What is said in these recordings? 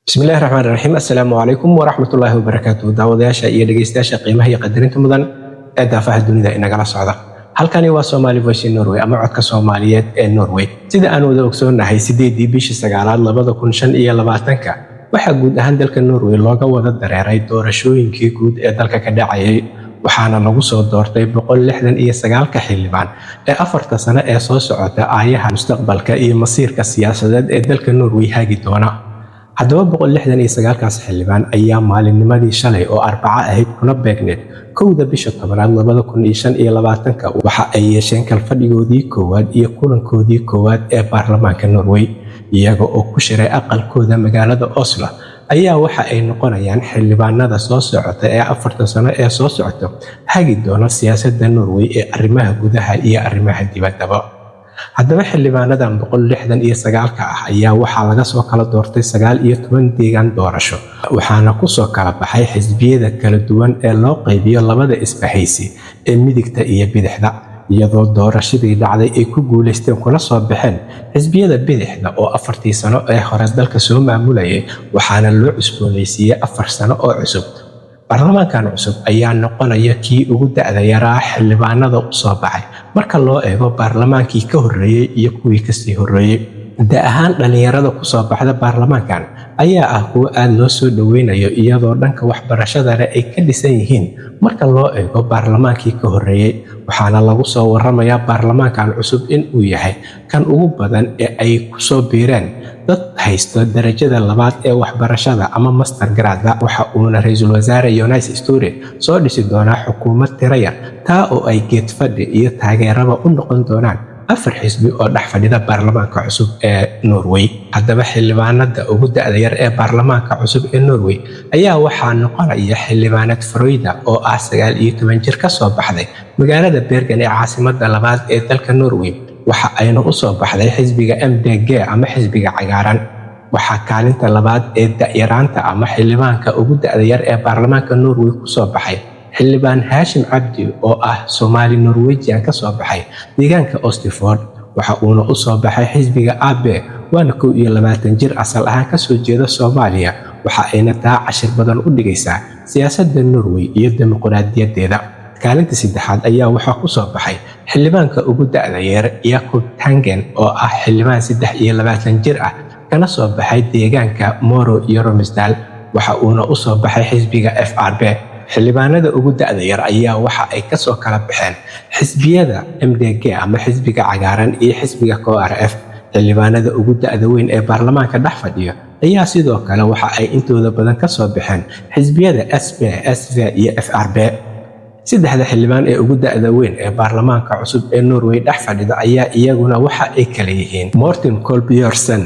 بسم الله الرحمن الرحيم. السلام عليكم ورحمة الله وبركاته. daawadayaasha iyo dhageystayaasha qiimaha iyo qadarinta mudan ee daafaha dunida inagala socda. Halkani waa Somali Voice Norway ama codka Soomaaliyeed ee Norway. Sida aan wada ogsoonahay 8 bishii 9aad 2025 waxaa guud ahaan dalka Norway looga wada dareeray doorashooyinkii guud ee dalka ka dhacayay, waxaana lagu soo doortay 169 xildhibaan ee 4 sano ee soo socota aayaha mustaqbalka iyo masiirka siyaasadeed ee dalka Norway hagi doona. haddaba 169kaas xildhibaan ayaa maalinnimadii shalay oo Arbaco ahayd kuna beegneed 1 bisha 10aad 2025 waxa ay yeesheen kalfadhigoodii koowaad iyo kulankoodii koowaad ee baarlamaanka Norway, iyaga oo ku shiray aqalkooda magaalada Oslo. ayaa waxa ay noqonayaan xildhibaanada soo socota ee 4 sano ee soo socota hagi doona siyaasadda Norway ee arrimaha gudaha iyo arrimaha dibadda. haddaba xildhibaanadan 169 ah ayaa waxaa laga soo kala doortay 19 deegaan doorasho, waxaana ku soo kala baxay xisbiyada kala duwan ee loo qaybiyo labada isbahaysi ee midigta iyo bidixda, iyadoo doorashadii dhacday ay ku guuleysteen kuna soo baxeen xisbiyada bidixda oo 4 sano ee hore dalka soo maamulayay, waxaana loo cusboonaysiiyey 4 sano oo cusub. baarlamaankan cusub ayaa noqonaya kii ugu da'da yaraa xildhibaanada u soo baxay marka loo eego baarlamaankii ka horreeyay iyo kuwii kasii horreeyay. da ahaan dhalinyarada ku soo baxda baarlamaankan ayaa ah kuwo aad loo soo dhaweynayo, iyadoo dhanka waxbarashadana ay ka dhisan yihiin marka loo eego baarlamaankii ka horreeyay, waxaana lagu soo waramayaa baarlamaankan cusub in uu yahay kan ugu badan ee ay ku soo biireen dad haysto darajada labaad ee waxbarashada ama master grade. waxa uuna ra'iisul wasaare Jonas Støre soo dhisi doonaa xukuumad tiro yar, taa oo ay geed fadhi iyo taageeraba u noqon doonaan 4 xisbi oo dhex fadhida baarlamaanka cusub ee Norway. haddaba xildhibaanada ugu da'da yar ee baarlamaanka cusub ee Norway ayaa waxaa noqonaya xildhibaanad Frøyda oo ah 19 jir ka soo baxday magaalada Bergen ee caasimadda labaad ee dalka Norway, waxa ayna u soo baxday xisbiga MDG ama xisbiga cagaaran. waxaa kaalinta labaad ee da'yaraanta ama xildhibaanka ugu da'da yar ee baarlamaanka Norway ku soo baxay xildhibaan Hashim Cabdi oo ah Somali Norwegian ka soo baxay deegaanka Oxford, waxa uuna u soo baxay xisbiga AB, waana 21 jir asal ahaan ka soo jeeda Soomaaliya, waxa ayna taa cashir badan u dhigaysaa siyaasadda Norway iyo dimuqraadiyadeeda. kaalinta saddexaad ayaa waxaa ku soo baxay xildhibaanka ugu da'da yar Jakob Tangen oo ah xildhibaan 23 jir ah kana soo baxay deegaanka Moro iyo Romsdal, waxa uuna u soo baxay xisbiga FRB. xildhibaanada ugu da'da yar ayaa waxa ay ka soo kala baxeen xisbiyada MDG ama xisbiga cagaaran iyo xisbiga KRF. xildhibaanada ugu da'da weyn ee baarlamaanka dhex fadhiya ayaa sidoo kale waxa ay intooda badan ka soo baxeen xisbiyada SP, SV iyo FRB. saddexda xildhibaan ee ugu da'da weyn ee baarlamaanka cusub ee Norway dhex fadhida ayaa iyaguna waxa ay kala yihiin Morten Kolbjørnsen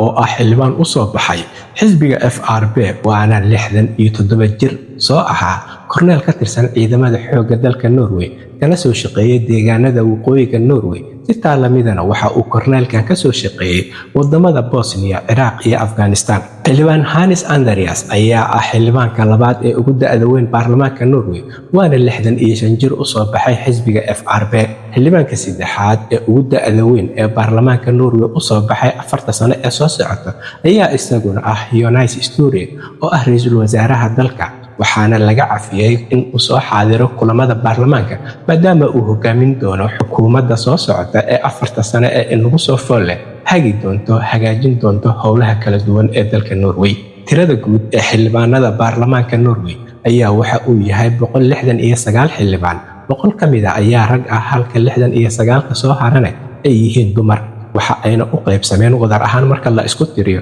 oo ah xildhibaan u soo baxay xisbiga FRB, waana 67 jir, soo ahaa korneel ka tirsan ciidamada xoogga dalka Norway kana soo shaqeeyay deegaanada waqooyiga Norway. si taalamidana waxa uu korneelkan ka soo shaqeeyay wadamada Bosnia, Iraq iyo Afghanistan. xildhibaan Hannes Andreas ayaa ah xildhibaanka labaad ee ugu da'da weyn baarlamaanka Norway, waana 65 jir u soo baxay xisbiga FRB. xildhibaanka saddexaad ee ugu da'da weyn ee baarlamaanka Norway u soo baxay 4 sano ee soo socota ayaa isaguna ah Jonas Støre oo ah ra'iisul wasaaraha dalka, waxaana laga cafiyay in uu soo xaadiro kulamada baarlamaanka maadaama uu hogaamin doono xukuumadda soo socota ee 4 sano ee inagu soo fool leh hagi doonto hagaajin doonto howlaha kala duwan ee dalka Norway. tirada guud ee xildhibaanada baarlamaanka Norway ayaa waxa uu yahay 169 xildhibaan. 100 ka mid ah ayaa rag ah halka 69 ka soo harana ay yihiin dumar, waxa ayna u qaybsameen wadar ahaan marka la isku tiriyo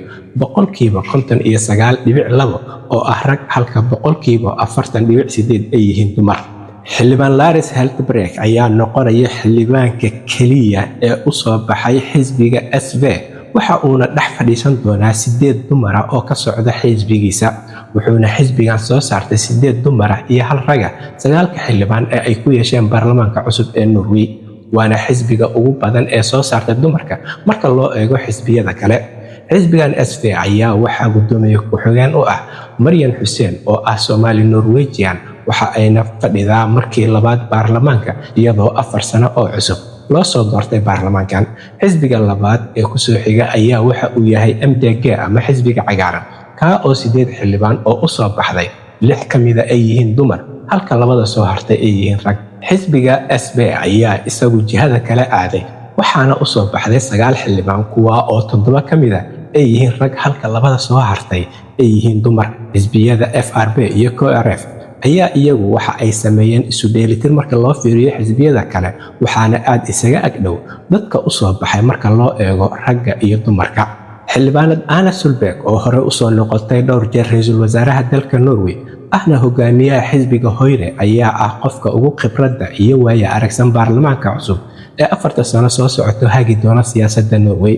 59.2 oo ah rag halka 40.8 ay yihiin dumar. xildhibaan Lars Heltebrecht ayaa noqonaya xildhibaanka keliya ee u soo baxay xisbiga SV, waxa uuna dhex fadhiisan doonaa 8 dumar oo ka socda xisbigiisa, wuxuuna xisbigan soo saartay 8 dumar iyo hal raga 9 xildhibaan ee ay ku yeesheen baarlamaanka cusub ee Norway, waana xisbiga ugu badan ee soo saarta dumarka marka loo eego xisbiyada kale. xisbigan SV ayaa waxaa gudoomiye ku-xigeen u ah Maryan Hussein oo ah Somali Norwegian, waxa ayna fadhidaa markii labaad baarlamaanka iyadoo 4 sano oo cusub loo soo doortay baarlamaankan. xisbiga labaad ee ku soo xiga ayaa waxa uu yahay MDG ama xisbiga cagaaran, kaa oo 8 xildhibaan oo u soo baxday 6 ka mida ay yihiin dumar halka labada soo hartay ay yihiin rag. Xisbiga SP ayaa isagu jihada kala aaday waxaana u soo baxday 9 xildhibaan kuwa oo 7 ka mida ay yihiin rag halka labada soo hartay ay yihiin dumar. Xisbiyada FRP iyo KRF ayaa iyagu waxa ay sameeyeen isu dheelitir marka loo fiiriyo xisbiyada kale waxaana aad isaga agdhow dadka u soo baxay marka loo eego ragga iyo dumarka. Xildhibaanad Anna Solberg oo hore u soo noqotay dhowr jeer ra'iisul wasaaraha dalka Norway ahna hogaamiyaha xisbiga Høyre ayaa ah qofka ugu khibradda iyo waaya aragsan baarlamaanka cusub ee 4 sano soo socoto hagi doona siyaasadda Norway.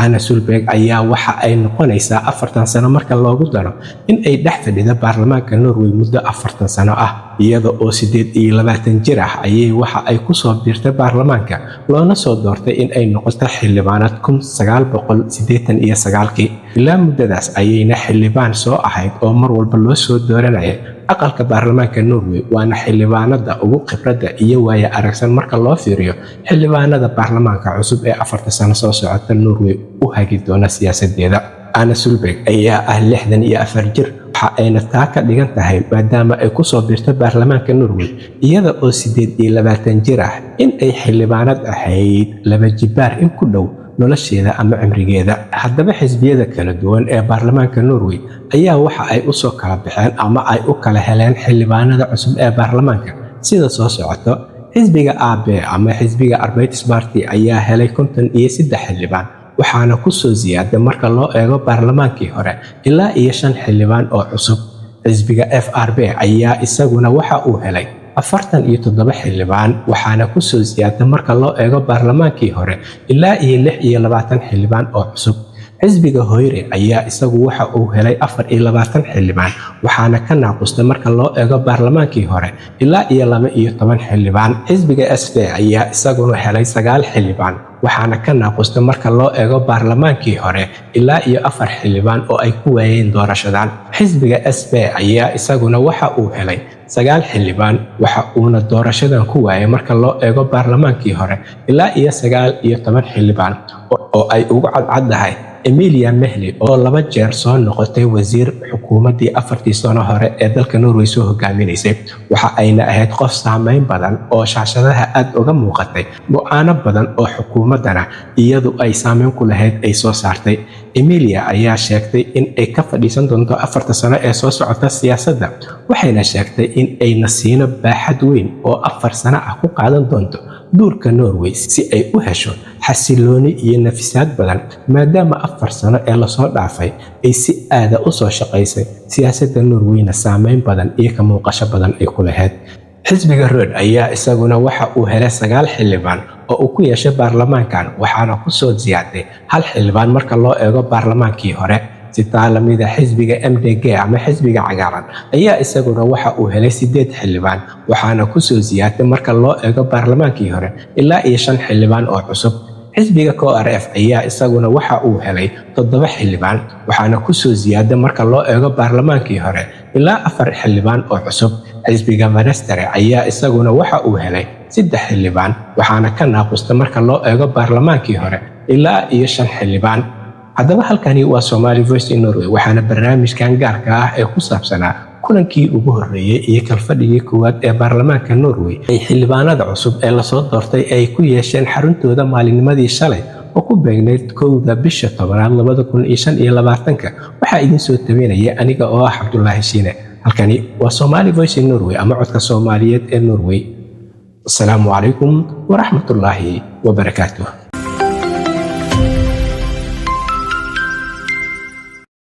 Anna Solberg ayaa waxa ay noqonaysaa 4 sano marka loogu daro in ay dhex fadhida baarlamaanka Norway muddo 4 sano ah iyada oo 28 jir ah ayay waxa ay ku soo biirtay baarlamaanka loona soo doortay in ay noqoto xildhibaanad 1989 ilaa muddadaas ayayna xildhibaan soo ahayd oo mar walba loo soo dooranayay aqalka baarlamaanka Norway waana xildhibaanada ugu khibradda iyo waaya aragsan marka loo fiiriyo xildhibaanada baarlamaanka cusub ee 4 sano soo socota Norway u hagi doona siyaasadeeda. Anna Solberg ayaa ah 64 jir waxa ayna taa ka dhigan tahay maadaama ay ku soo biirtay baarlamaanka Norway iyada oo 28 jir ah in ay xildhibaanad ahayd 2 jibaar in ku dhow nolosheeda ama cimrigeeda. Haddaba xisbiyada kala duwan ee baarlamaanka Norway ayaa waxa ay u soo kala baxeen ama ay u kala heleen xildhibaanada cusub ee baarlamaanka sida soo socoto. Xisbiga AB ama xisbiga Arbeiderparti ayaa helay 53 xildhibaan waxaana ku soo ziyaaday marka loo eego baarlamaankii hore ilaa 5 xildhibaan oo cusub. Xisbiga FRP ayaa isaguna waxa uu helay 47 xildhibaan waxaana ku soo ziyaaday marka loo eego baarlamaankii hore ilaa 26 xildhibaan oo cusub. Xisbiga Høyre ayaa isagu waxa uu helay 24 xildhibaan waxaana ka naaqustay marka loo eego baarlamaankii hore ilaa 12 xildhibaan. Xisbiga SD ayaa isaguna helay 9 xildhibaan waxaana ka naaqustay marka loo eego baarlamaankii hore ilaa 4 xildhibaan oo ay ku waayeen doorashadan. Xisbiga SP ayaa isaguna waxa uu helay 9 xildhibaan waxa uuna doorashadan ku waayay marka loo eego baarlamaankii hore ilaa 19 xildhibaan oo ay ugu cadcadahay Emilia Mehli oo 2 jeer soo noqotay wasiir xukuumadii 4 sano hore ee dalka Norway soo hogaaminaysay. Waxa ayna ahayd qof saameyn badan oo shaashadaha aad uga muuqatay go'aano badan oo xukuumadana iyadu ay saameyn ku lahayd ay soo saartay. Emilia ayaa sheegtay in ay ka fadhiisan doonto 4 sano ee soo socota siyaasadda waxayna sheegtay in ay nasiino baaxad weyn oo 4 sano ah ku qaadan doonto duurka Norway si ay u hesho xasilooni iyo nafisaad badan maadaama 4 sano ee la soo dhaafay ay si aad ah u soo shaqaysay siyaasadda Norwayna saameyn badan iyo ka muuqasho badan ay ku lahayd. Xisbiga Rød ayaa isaguna waxa uu helay 9 xildhibaan oo uu ku yeeshay baarlamaankan waxaana ku soo ziyaaday 1 xildhibaan marka loo eego baarlamaankii hore. sitaa lamida xisbiga MDG ama xisbiga cagaaran ayaa isaguna waxa uu helay 8 xildhibaan waxaana ku soo ziyaaday marka loo eego baarlamaankii hore ilaa 5 xildhibaan oo cusub. xisbiga KRF ayaa isaguna waxa uu helay 7 xildhibaan waxaana ku soo ziyaaday marka loo eego baarlamaankii hore ilaa 4 xildhibaan oo cusub. xisbiga Venstre ayaa isaguna waxa uu helay 3 xildhibaan waxaana ka naaqustay marka loo eego baarlamaankii hore ilaa 5 xildhibaan. haddaba halkani waa Somali Voice in Norway waxaana barnaamijkan gaarka ah ee ku saabsanaa kulankii ugu horeeyay iyo kalfadhigii koowaad ee baarlamaanka Norway ay xildhibaanada cusub ee la soo doortay ay ku yeesheen xaruntooda maalinimadii shalay oo ku beegneyd 1 bisha 10 2025 waxaa idin soo tabeynaya aniga oo ah Cabdullaahi Shiine. halkani waa Somali Voice in Norway ama codka Soomaaliyeed ee Norway. Assalaamu calaykum wa rahmatullaahi wa barakaatuh.